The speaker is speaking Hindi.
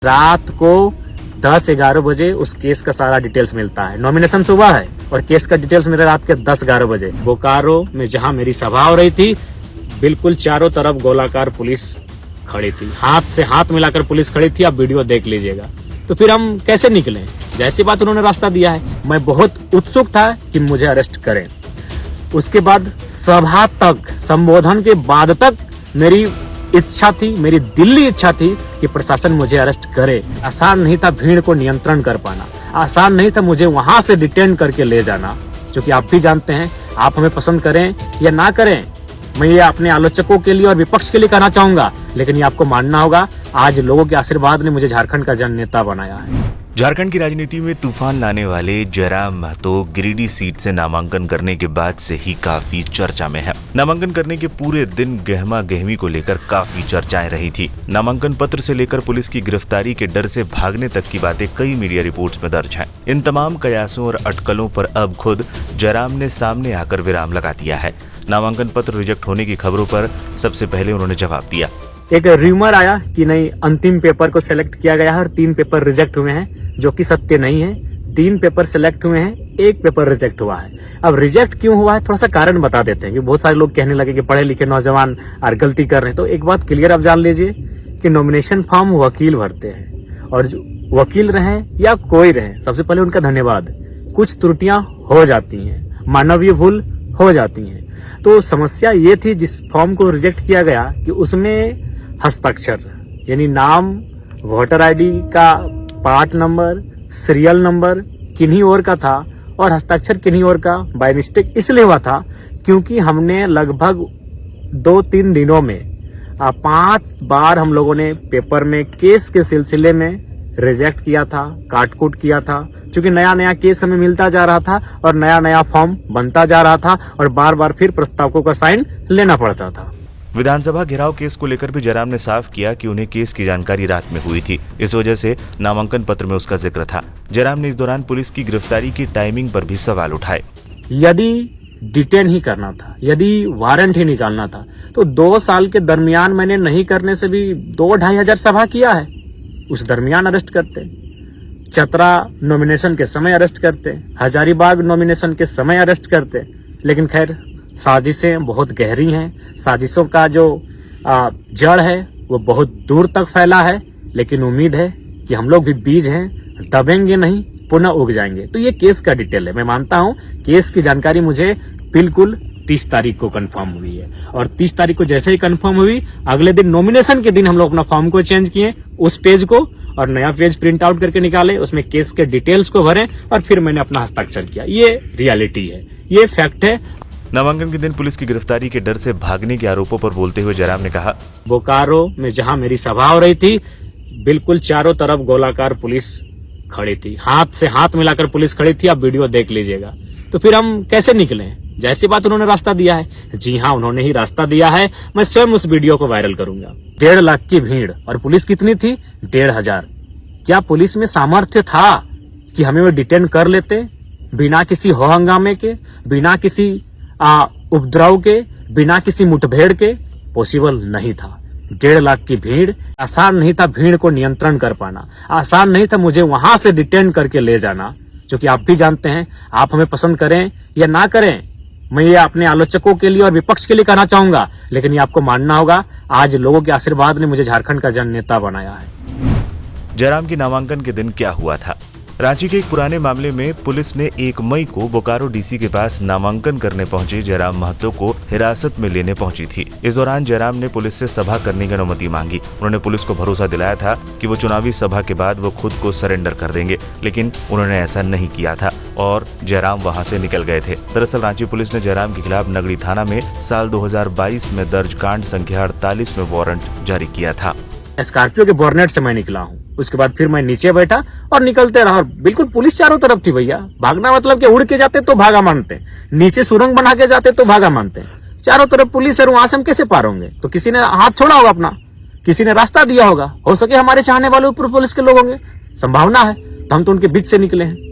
रात को 10-11 बजे उस केस का सारा डिटेल्स मिलता है। नॉमिनेशन सुबह है और केस का डिटेल्स मेरे रात के 10-11 बजे। बोकारो में जहां मेरी सभा हो रही थी, बिल्कुल चारों तरफ गोलाकार पुलिस खड़ी थी, हाथ से हाथ मिलाकर पुलिस खड़ी थी। आप वीडियो देख लीजिएगा। तो फिर हम कैसे निकले? जैसी बात उन्होंने रास्ता दिया है, मैं बहुत उत्सुक था कि मुझे अरेस्ट करें। उसके बाद सभा तक, संबोधन के बाद तक मेरी इच्छा थी, मेरी दिल्ली इच्छा थी कि प्रशासन मुझे अरेस्ट करे। आसान नहीं था भीड़ को नियंत्रण कर पाना, आसान नहीं था मुझे वहां से डिटेन करके ले जाना। क्योंकि आप भी जानते हैं, आप हमें पसंद करें या ना करें, मैं ये अपने आलोचकों के लिए और विपक्ष के लिए कहना चाहूंगा, लेकिन ये आपको मानना होगा, आज लोगों के आशीर्वाद ने मुझे झारखंड का जननेता बनाया है। झारखंड की राजनीति में तूफान लाने वाले जयराम महतो गिरिडीह सीट से नामांकन करने के बाद से ही काफी चर्चा में है। नामांकन करने के पूरे दिन गहमा गहमी को लेकर काफी चर्चाएं रही थी। नामांकन पत्र से लेकर पुलिस की गिरफ्तारी के डर से भागने तक की बातें कई मीडिया रिपोर्ट्स में दर्ज हैं। इन तमाम कयासों और अटकलों पर अब खुद जयराम ने सामने आकर विराम लगा दिया है। नामांकन पत्र रिजेक्ट होने की खबरों पर सबसे पहले उन्होंने जवाब दिया। एक र्यूमर आया कि नहीं, अंतिम पेपर को सिलेक्ट किया गया है और 3 पेपर रिजेक्ट हुए हैं, जो कि सत्य नहीं है। 3 पेपर सिलेक्ट हुए हैं, 1 पेपर रिजेक्ट हुआ है। अब रिजेक्ट क्यों हुआ है, थोड़ा सा कारण बता देते हैं कि बहुत सारे लोग कहने लगे कि पढ़े लिखे नौजवान और गलती कर रहे हैं। तो एक बात क्लियर आप जान लीजिए कि नॉमिनेशन फॉर्म वकील भरते हैं, और जो वकील रहे या कोई रहे, सबसे पहले उनका धन्यवाद। कुछ त्रुटियां हो जाती हैं, मानवीय भूल हो जाती हैं। तो समस्या ये थी जिस फॉर्म को रिजेक्ट किया गया कि उसमें हस्ताक्षर यानी नाम, वोटर आईडी का पार्ट नंबर, सीरियल नंबर किन्हीं और का था और हस्ताक्षर किन्हीं और का बाय मिस्टेक इसलिए हुआ था क्योंकि हमने लगभग 2-3 दिनों में 5 बार हम लोगों ने पेपर में केस के सिलसिले में रिजेक्ट किया था, काटकूट किया था। क्योंकि नया नया केस हमें मिलता जा रहा था और नया नया फॉर्म बनता जा रहा था और बार बार फिर प्रस्तावकों का साइन लेना पड़ता था। विधानसभा घेराव केस को लेकर भी जयराम ने साफ किया कि उन्हें केस की जानकारी रात में हुई थी, इस वजह से नामांकन पत्र में उसका जिक्र था। जयराम ने इस दौरान पुलिस की गिरफ्तारी की टाइमिंग पर भी सवाल उठाए। यदि डिटेन ही करना था, यदि वारंट ही निकालना था, तो 2 साल के दरमियान मैंने नहीं करने से भी 2-2.5 हजार सभा किया है। उस दरमियान अरेस्ट करते, चतरा नॉमिनेशन के समय अरेस्ट करते, हजारीबाग नॉमिनेशन के समय अरेस्ट करते। लेकिन खैर, साजिशें बहुत गहरी हैं, साजिशों का जो जड़ है वो बहुत दूर तक फैला है। लेकिन उम्मीद है कि हम लोग भी बीज हैं, दबेंगे नहीं, पुनः उग जाएंगे। तो ये केस का डिटेल है। मैं मानता हूं केस की जानकारी मुझे बिल्कुल 30 तारीख को कंफर्म हुई है, और 30 तारीख को जैसे ही कंफर्म हुई, अगले दिन नॉमिनेशन के दिन हम लोग अपना फॉर्म को चेंज किए, उस पेज को, और नया पेज प्रिंट आउट करके निकाले, उसमें केस के डिटेल्स को भरे और फिर मैंने अपना हस्ताक्षर किया। ये रियलिटी है, ये फैक्ट है। नामांकन के दिन पुलिस की गिरफ्तारी के डर से भागने के आरोपों पर बोलते हुए जयराम ने कहा, बोकारो में जहां मेरी सभा हो रही थी, बिल्कुल चारों तरफ गोलाकार पुलिस खड़ी थी, हाथ से हाथ मिलाकर पुलिस खड़ी थी। आप वीडियो देख लीजिएगा। तो फिर हम कैसे निकले? जैसी बात उन्होंने रास्ता दिया है, जी हाँ, उन्होंने ही रास्ता दिया है। मैं स्वयं उस वीडियो को वायरल करूंगा। 1.5 लाख की भीड़, और पुलिस कितनी थी? 1.5 हजार। क्या पुलिस में सामर्थ्य था कि हमें वो डिटेन कर लेते बिना किसी हो हंगामे के, बिना किसी उपद्रव के, बिना किसी मुठभेड़ के? पॉसिबल नहीं था। 1.5 लाख की भीड़, आसान नहीं था भीड़ को नियंत्रण कर पाना, आसान नहीं था मुझे वहां से डिटेन करके ले जाना। क्योंकि आप भी जानते हैं, आप हमें पसंद करें या ना करें, मैं ये अपने आलोचकों के लिए और विपक्ष के लिए कहना चाहूंगा, लेकिन ये आपको मानना होगा, आज लोगों के आशीर्वाद ने मुझे झारखंड का जननेता बनाया है। जयराम की नामांकन के दिन क्या हुआ था? रांची के एक पुराने मामले में पुलिस ने 1 मई को बोकारो डीसी के पास नामांकन करने पहुंचे जयराम महतो को हिरासत में लेने पहुंची थी। इस दौरान जयराम ने पुलिस से सभा करने की अनुमति मांगी। उन्होंने पुलिस को भरोसा दिलाया था कि वो चुनावी सभा के बाद वो खुद को सरेंडर कर देंगे, लेकिन उन्होंने ऐसा नहीं किया था और जयराम वहां से निकल गए थे। दरअसल रांची पुलिस ने जयराम के खिलाफ नगड़ी थाना में साल 2022 में दर्ज कांड संख्या 48 में वारंट जारी किया था। स्कॉर्पियो के बोर्नेट से मैं निकला हूँ। उसके बाद फिर मैं नीचे बैठा और निकलते रहा, और बिल्कुल पुलिस चारों तरफ थी भैया। भागना मतलब कि उड़ के जाते तो भागा मानते, नीचे सुरंग बना के जाते तो भागा मानते। चारों तरफ पुलिस है, वहां से हम कैसे पार होंगे? तो किसी ने हाथ छोड़ा होगा अपना, किसी ने रास्ता दिया होगा। हो सके हमारे चाहने वाले ऊपर पुलिस के लोग होंगे, संभावना है। तो हम तो उनके बीच से निकले हैं।